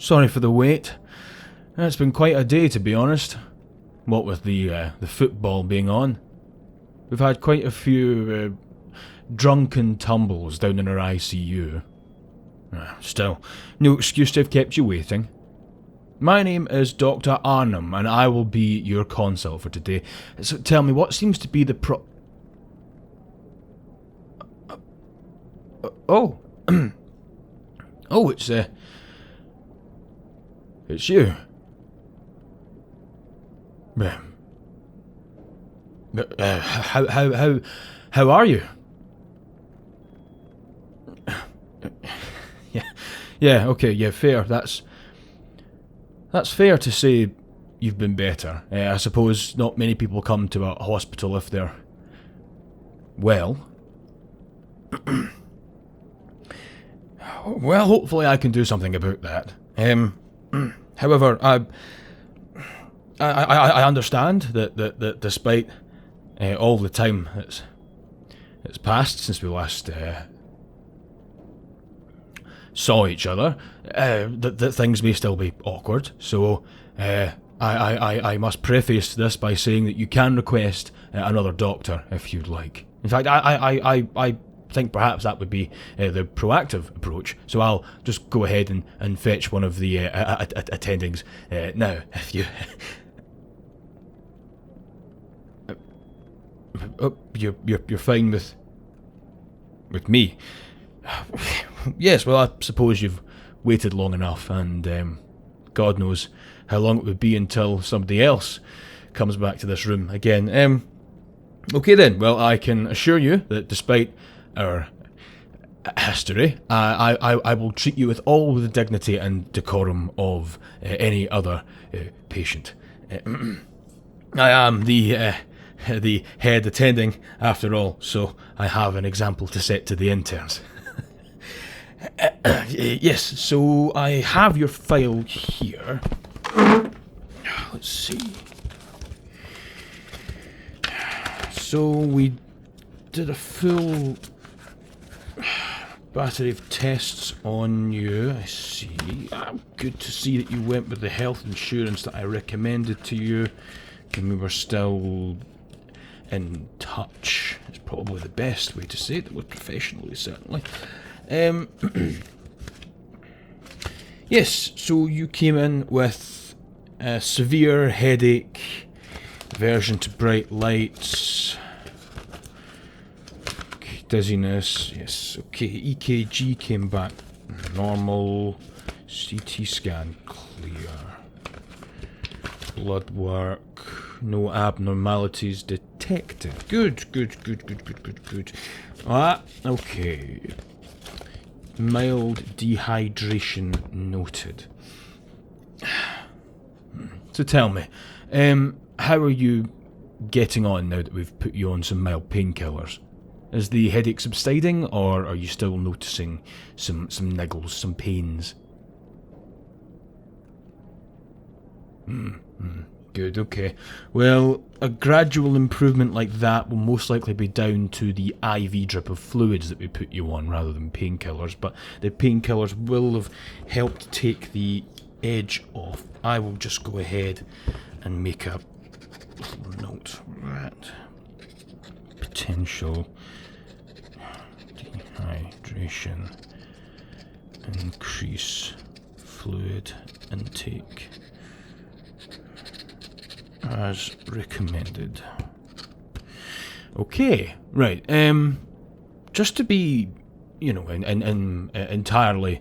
Sorry for the wait. It's been quite a day, to be honest. What with the football being on. We've had quite a few drunken tumbles down in our ICU. Still, no excuse to have kept you waiting. My name is Dr. Arnhem, and I will be your consult for today. So tell me, what seems to be the Oh. Oh, it's you. How are you? Yeah, okay, yeah, fair. That's fair to say you've been better. I suppose not many people come to a hospital if they're well. Well, hopefully I can do something about that. However, I understand that despite all the time that's passed since we last saw each other, that things may still be awkward. So I must preface this by saying that you can request another doctor if you'd like. In fact, I think perhaps that would be the proactive approach. So I'll just go ahead and fetch one of the attendings now, if you. Oh, you're fine with me. Yes, well, I suppose you've waited long enough, and God knows how long it would be until somebody else comes back to this room again. Okay then, well, I can assure you that despite our history, I will treat you with all the dignity and decorum of any other patient. I am the head attending, after all, so I have an example to set to the interns. Yes, so I have your file here. Let's see. So we did a full battery of tests on you, I see. Good to see that you went with the health insurance that I recommended to you, and we were still in touch. It's probably the best way to say it, with professionally, certainly. Yes, so you came in with a severe headache, aversion to bright lights, dizziness, yes, okay, EKG came back normal, CT scan clear, blood work, no abnormalities detected. Good. Okay. Mild dehydration noted. So tell me, how are you getting on now that we've put you on some mild painkillers? Is the headache subsiding, or are you still noticing some niggles, some pains? Good, okay. Well, a gradual improvement like that will most likely be down to the IV drip of fluids that we put you on rather than painkillers, but the painkillers will have helped take the edge off. I will just go ahead and make a little note. Right. Potential dehydration. Increase fluid intake as recommended. Okay, right. Just to be, entirely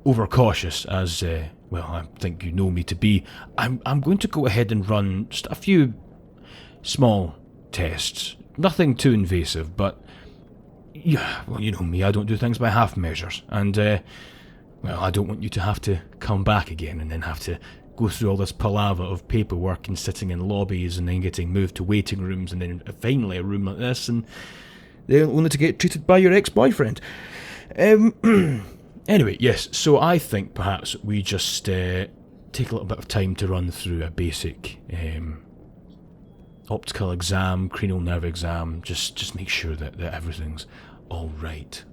overcautious, as well, I think you know me to be. I'm going to go ahead and run just a few small tests. Nothing too invasive, but yeah, well, you know me. I don't do things by half measures, and well, I don't want you to have to come back again and then have to go through all this palaver of paperwork and sitting in lobbies and then getting moved to waiting rooms and then finally a room like this and then only to get treated by your ex-boyfriend. Anyway, yes, so I think perhaps we just take a little bit of time to run through a basic optical exam, cranial nerve exam, just make sure that everything's all right.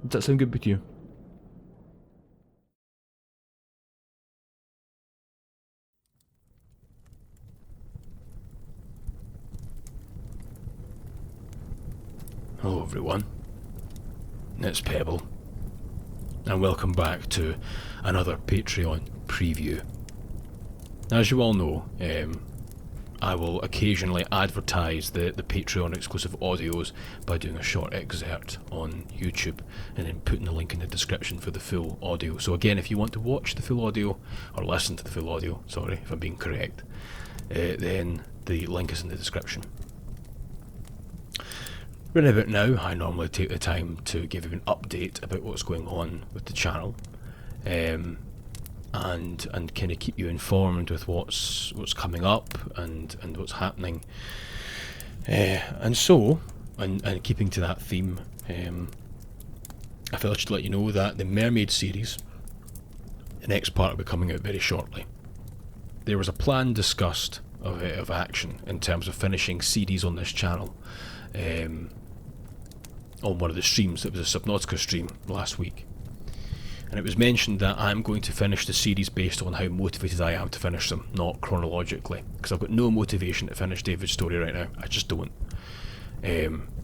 Does that sound good with you? Hello everyone, it's Pebble, and welcome back to another Patreon preview. As you all know, I will occasionally advertise the Patreon exclusive audios by doing a short excerpt on YouTube and then putting the link in the description for the full audio. So again, if you want to watch the full audio, or listen to the full audio, sorry if I'm being correct, then the link is in the description. Right about now, I normally take the time to give you an update about what's going on with the channel, and kind of keep you informed with what's coming up and what's happening. And keeping to that theme, I felt I should let you know that the Mermaid series, the next part, will be coming out very shortly. There was a plan discussed of action in terms of finishing series on this channel. On one of the streams, it was a Subnautica stream last week, and it was mentioned that I'm going to finish the series based on how motivated I am to finish them, not chronologically, because I've got no motivation to finish David's story right now. I just don't.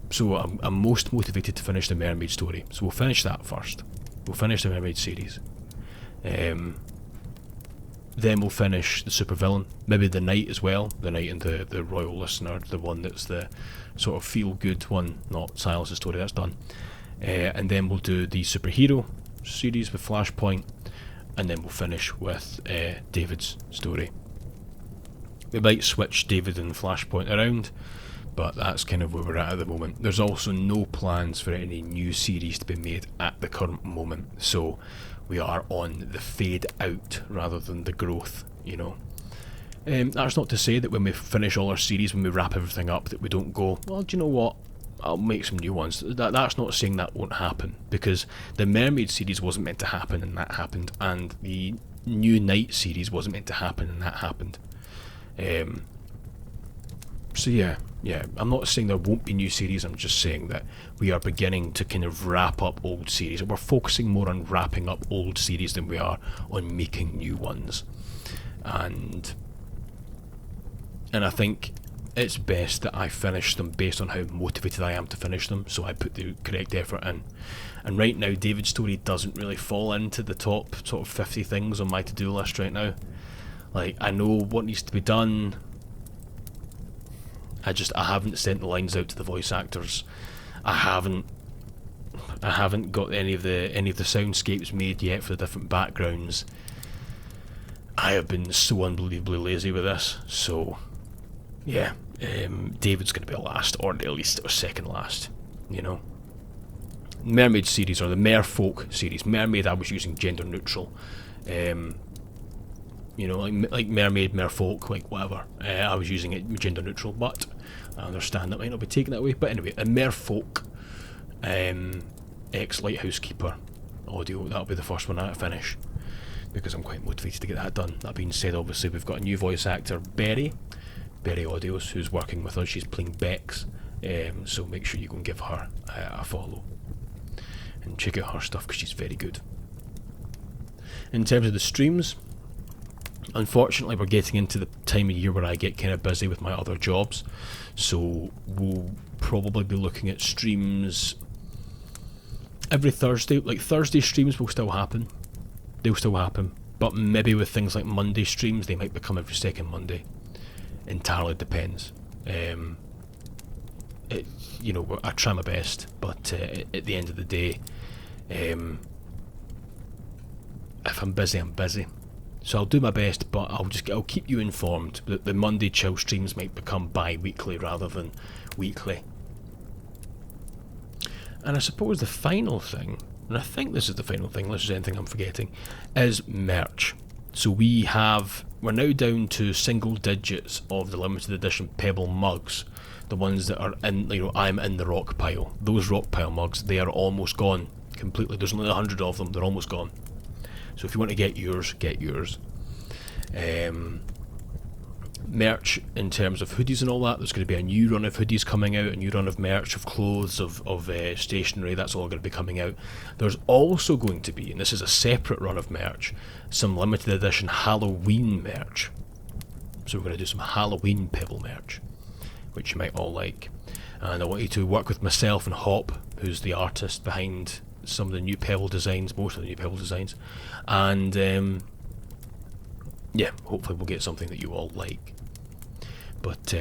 So I'm most motivated to finish the Mermaid story, so we'll finish that first. We'll finish the Mermaid series. Then we'll finish the supervillain, maybe the Knight as well, the Knight and the Royal Listener, the one that's the sort of feel-good one, not Silas's story, that's done. And then we'll do the superhero series with Flashpoint, and then we'll finish with David's story. We might switch David and Flashpoint around, but that's kind of where we're at the moment. There's also no plans for any new series to be made at the current moment, so we are on the fade out rather than the growth, you know. That's not to say that when we finish all our series, when we wrap everything up, that we don't go, well, do you know what, I'll make some new ones. That's not saying that won't happen, because the Mermaid series wasn't meant to happen and that happened, and the new Knight series wasn't meant to happen and that happened. So yeah, I'm not saying there won't be new series, I'm just saying that we are beginning to kind of wrap up old series, and we're focusing more on wrapping up old series than we are on making new ones. And I think it's best that I finish them based on how motivated I am to finish them, so I put the correct effort in. And right now, David's story doesn't really fall into the top sort of 50 things on my to-do list right now. Like, I know what needs to be done. I haven't sent the lines out to the voice actors. I haven't got any of the soundscapes made yet for the different backgrounds. I have been so unbelievably lazy with this, so yeah, David's going to be last, or at least second last, you know. Mermaid series, or the Merfolk series. Mermaid, I was using gender neutral. You know, like mermaid, merfolk, like whatever. I was using it gender neutral, but I understand that might not be taken that way. But anyway, a merfolk ex-lighthouse keeper audio, that'll be the first one I finish, because I'm quite motivated to get that done. That being said, obviously we've got a new voice actor, Berry Audios, who's working with us. She's playing Bex, so make sure you go and give her a follow and check out her stuff, because she's very good. In terms of the streams, unfortunately we're getting into the time of year where I get kind of busy with my other jobs, so we'll probably be looking at streams every Thursday. Like, Thursday streams will still happen, they'll still happen, but maybe with things like Monday streams, they might become every second Monday. Entirely depends. You know, I try my best, but at the end of the day, if I'm busy, I'm busy. So I'll do my best, but I'll keep you informed that the Monday chill streams might become bi-weekly rather than weekly. And I suppose the final thing, and I think this is the final thing, unless there's anything I'm forgetting, is merch. So we're now down to single digits of the limited edition Pebble mugs, the ones that are in, you know, I'm in the rock pile. Those rock pile mugs, they are almost gone completely. There's only 100 of them, they're almost gone. So if you want to get yours, get yours. Merch in terms of hoodies and all that, there's going to be a new run of hoodies coming out, a new run of merch, of clothes, of stationery. That's all going to be coming out. There's also going to be, and this is a separate run of merch, some limited edition Halloween merch. So we're going to do some Halloween Pebble merch, which you might all like. and I want you to work with myself and Hop, who's the artist behind some of the new Pebble designs, most of the new Pebble designs, and yeah, hopefully we'll get something that you all like. But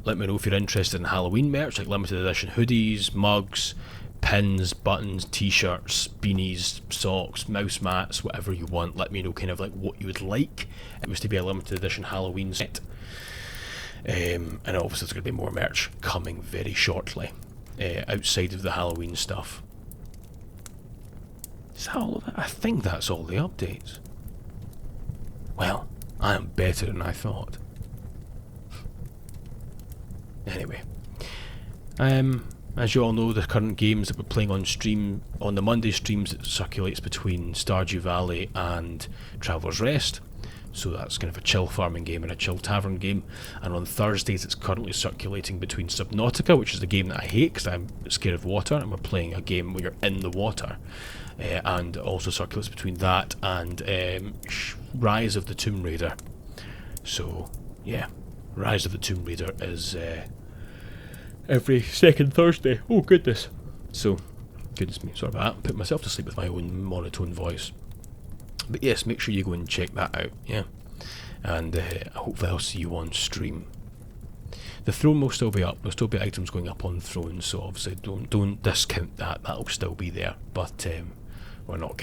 let me know if you're interested in Halloween merch, like limited edition hoodies, mugs, pins, buttons, t-shirts, beanies, socks, mouse mats, whatever you want. Let me know kind of like what you would like. It was to be a limited edition Halloween set. And obviously there's going to be more merch coming very shortly, outside of the Halloween stuff. Is that all of it? I think that's all the updates. Well, I am better than I thought. Anyway, as you all know, the current games that we're playing on stream, on the Monday streams, it circulates between Stardew Valley and Traveller's Rest. So that's kind of a chill farming game and a chill tavern game. And on Thursdays it's currently circulating between Subnautica, which is the game that I hate because I'm scared of water, and we're playing a game where you're in the water. And also circulates between that and Rise of the Tomb Raider. So, yeah, Rise of the Tomb Raider is every second Thursday. Oh, goodness. So, goodness me, sorry about that. Put myself to sleep with my own monotone voice. But yes, make sure you go and check that out, yeah. And hopefully I'll see you on stream. The throne will still be up. There'll still be items going up on throne, so obviously don't discount that. That'll still be there. But we're not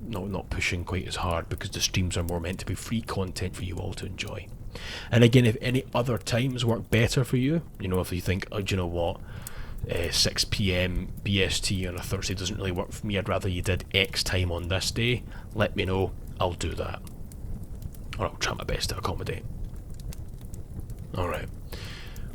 not pushing quite as hard because the streams are more meant to be free content for you all to enjoy. And again, if any other times work better for you, you know, if you think, oh, do you know what, 6 PM BST on a Thursday doesn't really work for me, I'd rather you did X time on this day, let me know, I'll do that. Or I'll try my best to accommodate. Alright,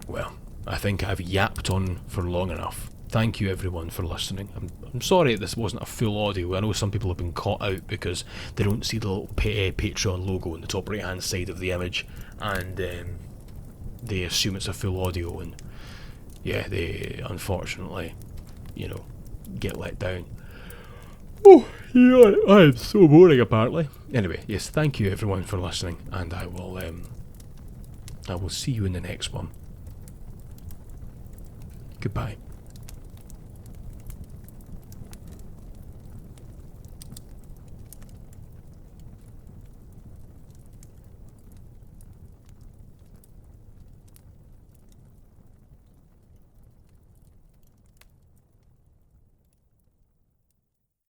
well, I think I've yapped on for long enough. Thank you everyone for listening. I'm sorry this wasn't a full audio. I know some people have been caught out because they don't see the little Patreon logo in the top right hand side of the image, and they assume it's a full audio, and yeah, they unfortunately, you know, get let down. Oh, yeah, I'm so boring apparently. Anyway, yes, thank you everyone for listening, and I will see you in the next one. Goodbye.